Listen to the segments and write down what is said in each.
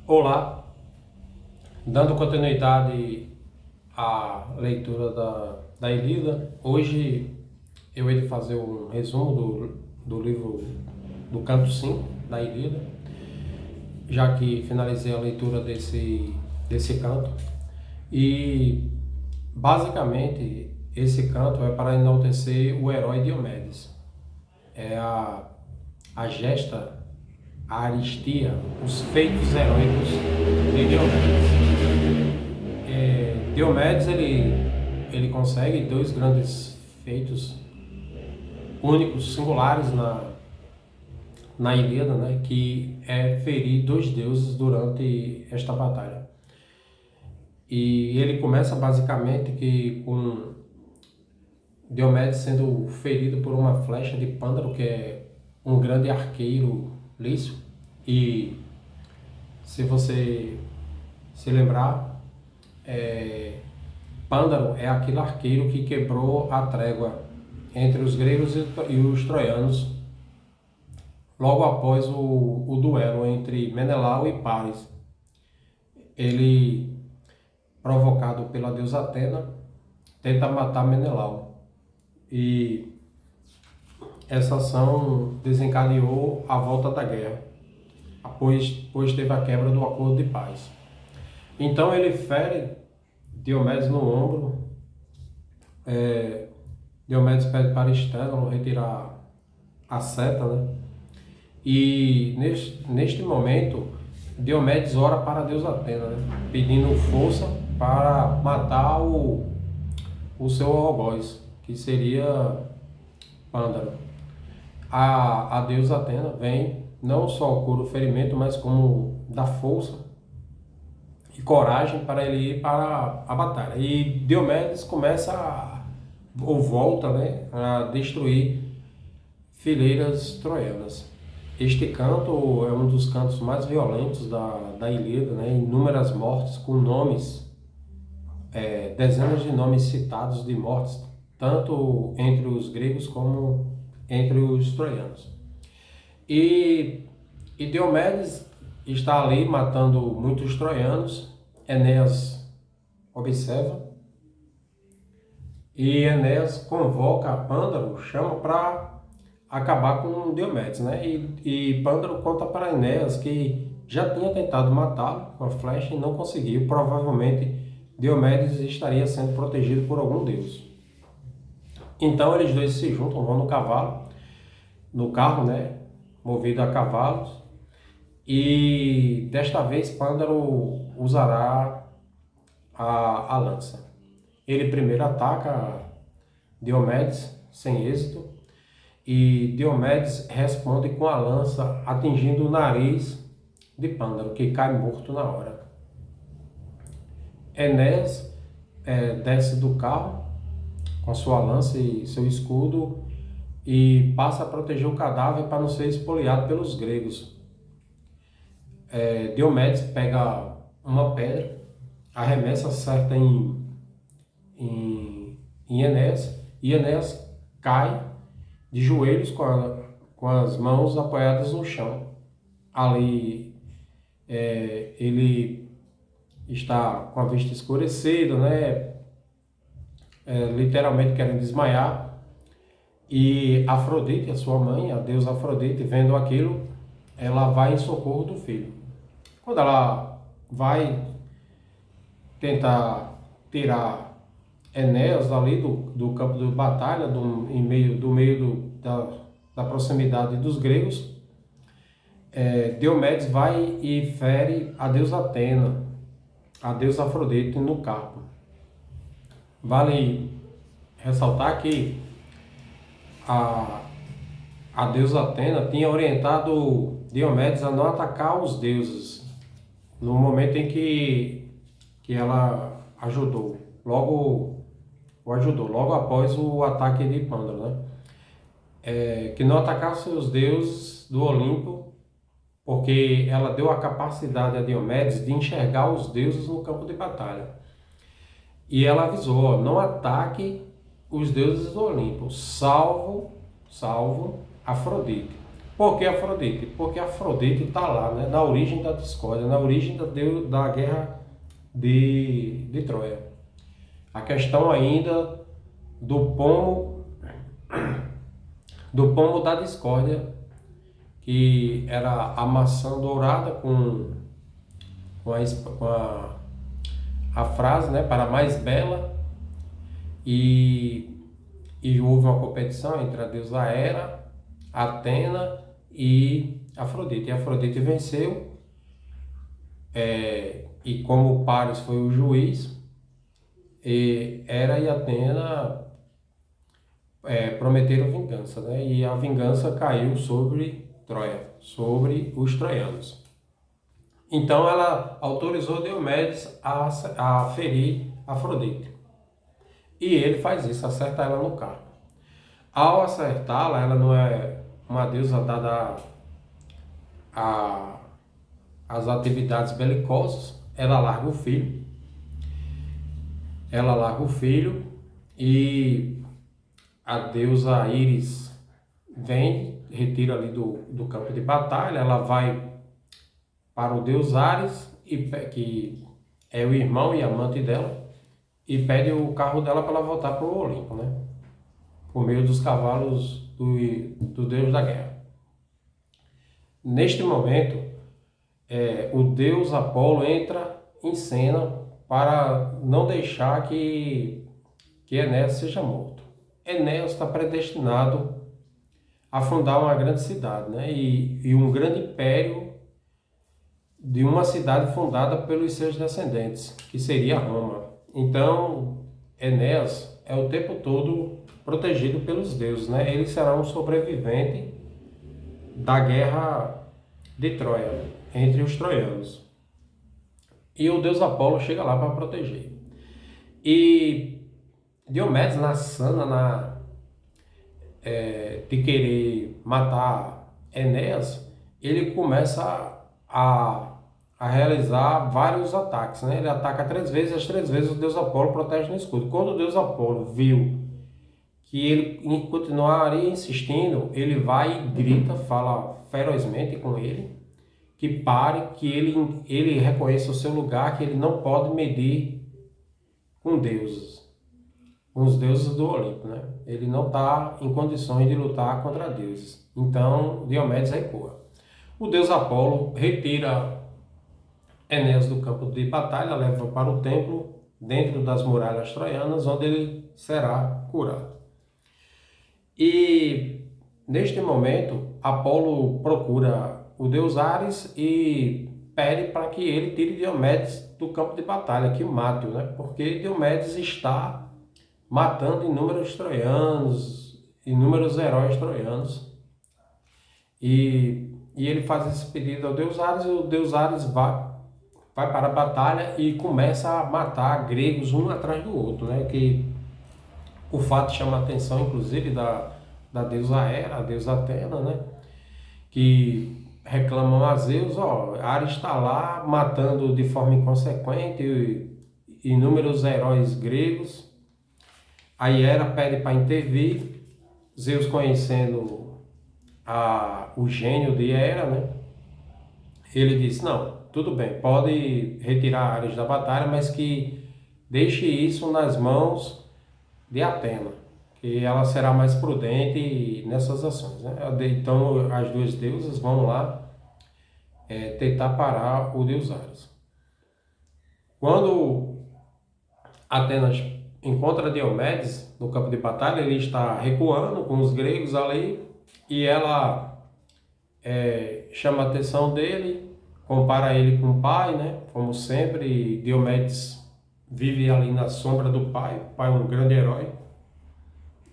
Olá, dando continuidade à leitura da Ilíada, hoje eu hei de fazer um resumo do livro do canto 5 da Ilíada, já que finalizei a leitura desse canto. E basicamente esse canto é para enaltecer o herói Diomedes. É a gesta, a aristia, os feitos heróicos de Diomedes. Diomedes ele consegue dois grandes feitos únicos, singulares na Ilíada, né, que é ferir dois deuses durante esta batalha. E ele começa basicamente com Diomedes sendo ferido por uma flecha de Pândaro, que é um grande arqueiro lício. E se você se lembrar, Pândaro é aquele arqueiro que quebrou a trégua entre os gregos e os troianos logo após o duelo entre Menelau e Paris. Ele, provocado pela deusa Atena, tenta matar Menelau. E essa ação desencadeou a volta da guerra, pois teve a quebra do acordo de paz. Então ele fere Diomedes no ombro. Diomedes pede para Stênelo retirar a seta, né? E neste momento, Diomedes ora para a deusa Atena, né? Pedindo força para matar o seu algoz, que seria Pândaro. A deusa Atena vem, não só cura o ferimento, mas como dá força e coragem para ele ir para a batalha. E Diomedes volta, né, a destruir fileiras troianas. Este canto é um dos cantos mais violentos da Ilíada, né? Inúmeras mortes com nomes, dezenas de nomes citados de mortes, tanto entre os gregos como entre os troianos. E Diomedes está ali matando muitos troianos. Enéas observa e Enéas convoca Pândaro, chama para acabar com Diomedes, né? E Pândaro conta para Enéas que já tinha tentado matá-lo com a flecha e não conseguiu. Provavelmente Diomedes estaria sendo protegido por algum deus. Então eles dois se juntam, vão no carro, né? Movido a cavalos. E desta vez Pândaro usará a lança. Ele primeiro ataca Diomedes, sem êxito. E Diomedes responde com a lança, atingindo o nariz de Pândaro, que cai morto na hora. Enéas desce do carro com sua lança e seu escudo e passa a proteger o cadáver para não ser espoliado pelos gregos. Diomedes pega uma pedra, arremessa certa em Enéas, e Enéas cai de joelhos com as mãos apoiadas no chão. Ali ele está com a vista escurecida, né? Literalmente querendo desmaiar. E Afrodite, a sua mãe, a deusa Afrodite, vendo aquilo, ela vai em socorro do filho. Quando ela vai tentar tirar Enéas dali do campo de batalha, do meio da proximidade dos gregos, Diomedes vai e fere a deusa Atena, a deusa Afrodite, no carpo. Vale ressaltar que a deusa Atena tinha orientado Diomedes a não atacar os deuses no momento em que ela o ajudou logo após o ataque de Pândaro, né? Que não atacasse os deuses do Olimpo, porque ela deu a capacidade a Diomedes de enxergar os deuses no campo de batalha. E ela avisou, não ataque os deuses do Olimpo, salvo Afrodite. Por que Afrodite? Porque Afrodite está lá, né, na origem da discórdia, na origem da guerra de Troia. A questão ainda do pomo, do pomo da discórdia, que era a maçã dourada com a frase, né, para a mais bela, e houve uma competição entre a deusa Hera, Atena e Afrodite. E Afrodite venceu, e como Paris foi o juiz, Hera e Atena prometeram vingança, né? E a vingança caiu sobre Troia, sobre os troianos. Então ela autorizou Diomedes a ferir Afrodite. E ele faz isso, acerta ela no carro. Ao acertá-la, ela não é uma deusa dada às atividades belicosas, ela larga o filho. Ela larga o filho e a deusa Íris vem, retira ali do campo de batalha, ela vai para o deus Ares, que é o irmão e amante dela, e pede o carro dela para ela voltar para o Olimpo, né? Por meio dos cavalos do deus da guerra. Neste momento, o deus Apolo entra em cena para não deixar que Enéas seja morto. Enéas está predestinado a fundar uma grande cidade, né? E um grande império de uma cidade fundada pelos seus descendentes, que seria Roma. Então, Enéas é o tempo todo protegido pelos deuses, né? Ele será um sobrevivente da guerra de Troia, entre os troianos. E o deus Apolo chega lá para proteger. E Diomedes, na sana de querer matar Enéas, ele começa a realizar vários ataques, né? Ele ataca 3 vezes, as 3 vezes o deus Apolo protege no escudo. Quando o deus Apolo viu que ele continuaria insistindo, ele vai e grita, fala ferozmente com ele, que pare, que ele reconheça o seu lugar, que ele não pode medir com deuses, com os deuses do Olimpo, né? Ele não está em condições de lutar contra deuses. Então, Diomedes recua. O deus Apolo retira Enéas do campo de batalha, leva para o templo, dentro das muralhas troianas, onde ele será curado. E, neste momento, Apolo procura o deus Ares e pede para que ele tire Diomedes do campo de batalha, que o mate-o, né? Porque Diomedes está matando inúmeros troianos, inúmeros heróis troianos. E ele faz esse pedido ao deus Ares, e o deus Ares vai para a batalha e começa a matar gregos um atrás do outro, né? Que o fato chama a atenção, inclusive, da deusa Hera, a deusa Atena, né? Que reclamam a Zeus, Ares está lá matando de forma inconsequente inúmeros heróis gregos. Aí Hera pede para intervir, Zeus, conhecendo o gênio de Hera, né? Ele diz, não, tudo bem, pode retirar Ares da batalha, mas que deixe isso nas mãos de Atena, que ela será mais prudente nessas ações, né? Então as duas deusas vão lá tentar parar o deus Ares. Quando Atenas encontra Diomedes no campo de batalha, ele está recuando com os gregos ali, e ela chama a atenção dele, compara ele com o pai, né? Como sempre, Diomedes vive ali na sombra do pai. O pai é um grande herói,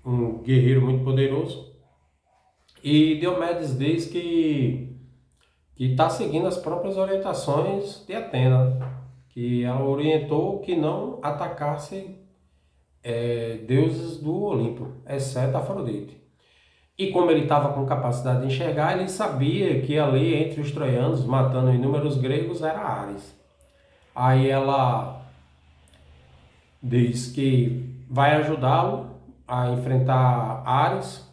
um guerreiro muito poderoso. E Diomedes diz que está seguindo as próprias orientações de Atena, que ela orientou que não atacasse deuses do Olimpo, exceto Afrodite. E como ele estava com capacidade de enxergar, ele sabia que ali entre os troianos, matando inúmeros gregos, era Ares. Aí ela diz que vai ajudá-lo a enfrentar Ares,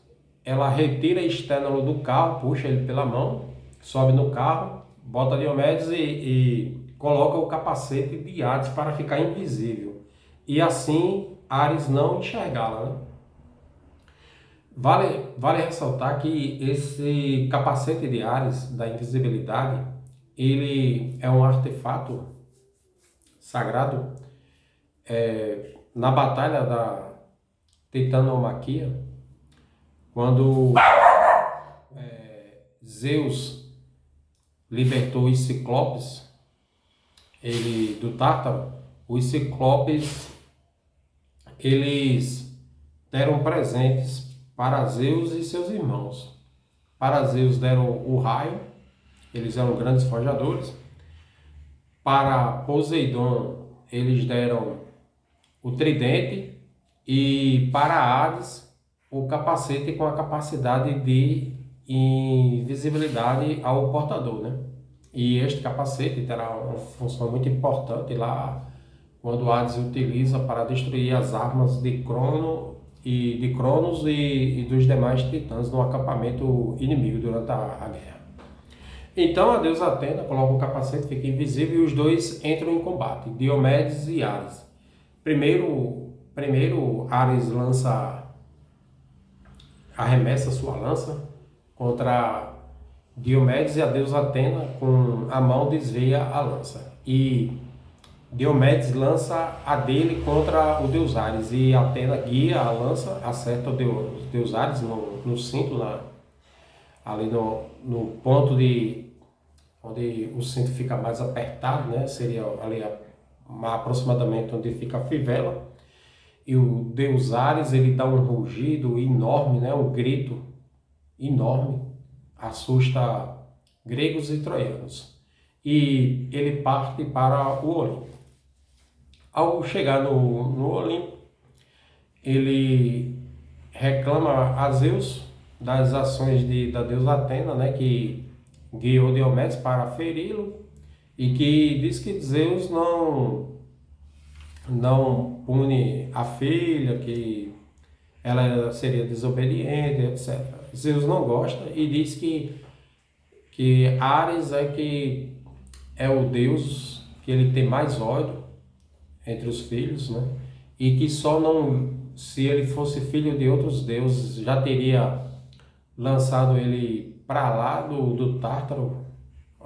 ela retira Estênalo do carro, puxa ele pela mão, sobe no carro, bota Diomedes e coloca o capacete de Hades para ficar invisível. E assim Ares não enxergá-la, né? Vale ressaltar que esse capacete de Ares, da invisibilidade, ele é um artefato sagrado. Na batalha da Titanomaquia, quando Zeus libertou os ciclopes do Tártaro, os ciclopes eles deram presentes para Zeus e seus irmãos. Para Zeus deram o raio, eles eram grandes forjadores. Para Poseidon eles deram o tridente, e para Hades o capacete com a capacidade de invisibilidade ao portador, né? E este capacete terá uma função muito importante lá quando Hades utiliza para destruir as armas de Cronos e dos demais titãs no acampamento inimigo durante a guerra. Então a deusa Atena coloca o capacete, fica invisível e os dois entram em combate, Diomedes e Ares. Primeiro Ares arremessa sua lança contra Diomedes e a deusa Atena com a mão desvia a lança. E Diomedes lança a dele contra o deus Ares e Atena guia a lança, acerta o deus Ares no cinto, ali no ponto onde o cinto fica mais apertado, né? Seria ali aproximadamente onde fica a fivela. E o deus Ares, ele dá um rugido enorme, né? Um grito enorme, assusta gregos e troianos. E ele parte para o Olimpo. Ao chegar no Olimpo, ele reclama a Zeus das ações da deusa Atena, né, que guiou Diomedes para feri-lo, e que diz que Zeus não pune a filha, que ela seria desobediente, etc. Zeus não gosta e diz que Ares é o deus que ele tem mais ódio entre os filhos, né? E que só não, se ele fosse filho de outros deuses, já teria lançado ele para lá do Tártaro,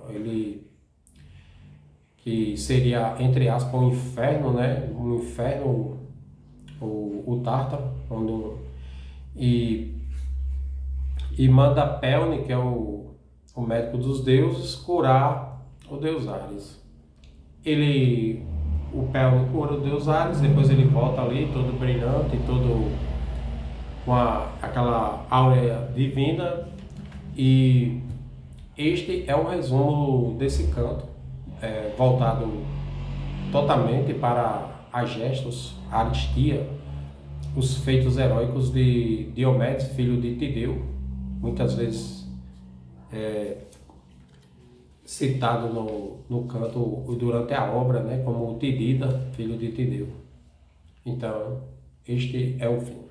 ele que seria, entre aspas, um inferno, né? Um inferno, o Tártaro, e manda Pelne, que é o médico dos deuses, curar o deus Ares. O Pelne cura o deus Ares, depois ele volta ali todo brilhante, todo com aquela áurea divina. E este é um resumo desse canto, voltado totalmente para Agestos, a Aristia, os feitos heróicos de Diomedes, filho de Tideu, muitas vezes citado no canto durante a obra, né, como Tidida, filho de Tideu. Então, este é o fim.